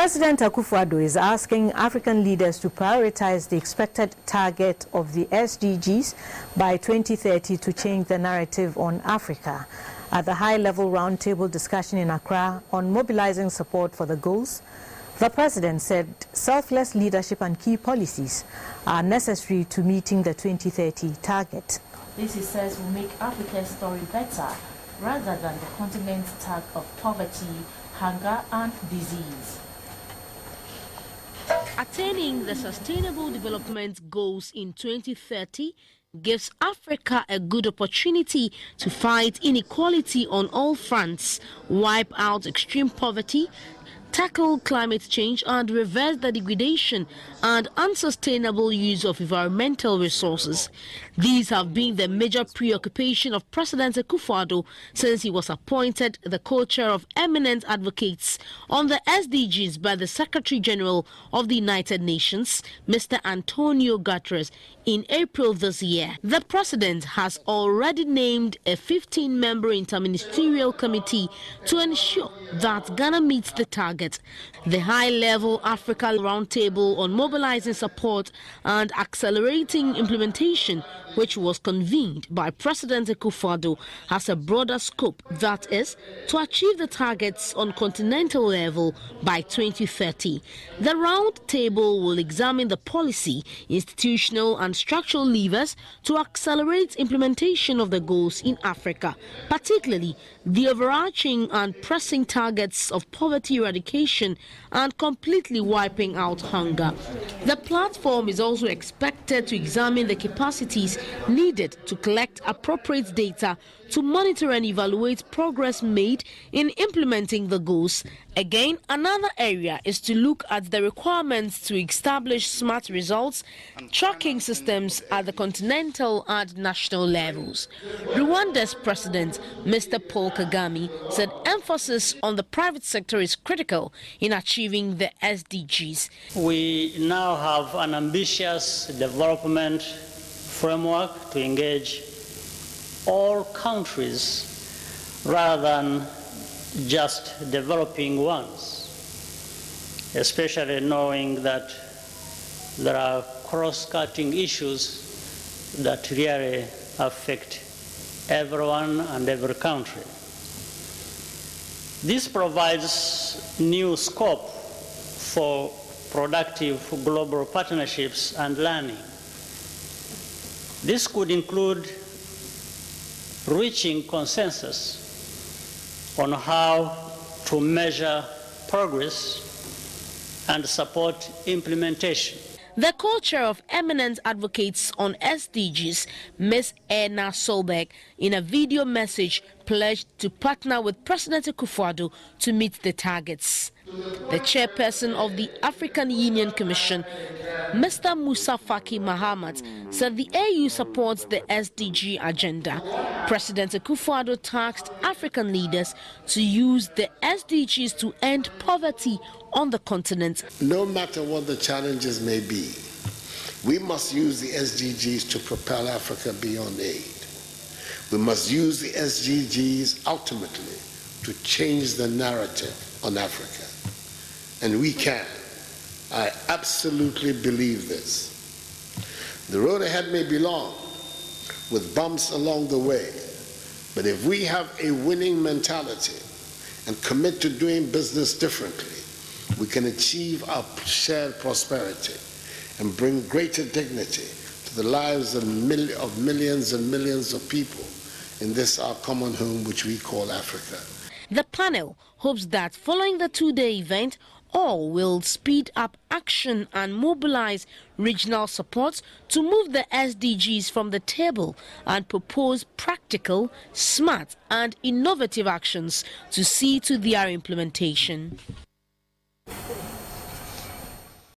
President Akufo-Addo is asking African leaders to prioritize the expected target of the SDGs by 2030 to change the narrative on Africa. At the high-level roundtable discussion in Accra on mobilizing support for the goals, the president said selfless leadership and key policies are necessary to meeting the 2030 target. This, he says, will make Africa's story better rather than the continent's tag of poverty, hunger and disease. Attaining the Sustainable Development Goals in 2030 gives Africa a good opportunity to fight inequality on all fronts, wipe out extreme poverty, tackle climate change and reverse the degradation and unsustainable use of environmental resources. These have been the major preoccupation of President Akufo-Addo since he was appointed the co-chair of eminent advocates on the SDGs by the Secretary General of the United Nations, Mr. Antonio Guterres, in April this year. The president has already named a 15-member interministerial committee to ensure that Ghana meets the target. The high-level Africa Roundtable on mobilizing support and accelerating implementation, which was convened by President Akufo-Addo, has a broader scope, that is, to achieve the targets on continental level by 2030. The Roundtable will examine the policy, institutional and structural levers to accelerate implementation of the goals in Africa, particularly the overarching and pressing targets of poverty eradication and completely wiping out hunger. The platform is also expected to examine the capacities needed to collect appropriate data to monitor and evaluate progress made in implementing the goals. Again, another area is to look at the requirements to establish smart results tracking systems at the continental and national levels. Rwanda's president, Mr. Paul Kagame, said emphasis on the private sector is critical in achieving the SDGs. We now have an ambitious development framework to engage all countries rather than just developing ones, especially knowing that there are cross-cutting issues that really affect everyone and every country. This provides new scope for productive global partnerships and learning. This could include reaching consensus on how to measure progress and support implementation. The co-chair of eminent advocates on SDGs, Ms. Erna Solberg, in a video message pledged to partner with President Akufo-Addo to meet the targets. The chairperson of the African Union Commission, Mr. Musa Faki Mahamat, said the AU supports the SDG agenda. President Akufo-Addo tasked African leaders to use the SDGs to end poverty on the continent. No matter what the challenges may be, we must use the SDGs to propel Africa beyond aid. We must use the SDGs ultimately to change the narrative on Africa. And we can. I absolutely believe this. The road ahead may be long, with bumps along the way, but if we have a winning mentality and commit to doing business differently, we can achieve our shared prosperity and bring greater dignity to the lives of millions and millions of people in this our common home which we call Africa. The panel hopes that following the two-day event, all will speed up action and mobilize regional support to move the SDGs from the table and propose practical, smart and innovative actions to see to their implementation.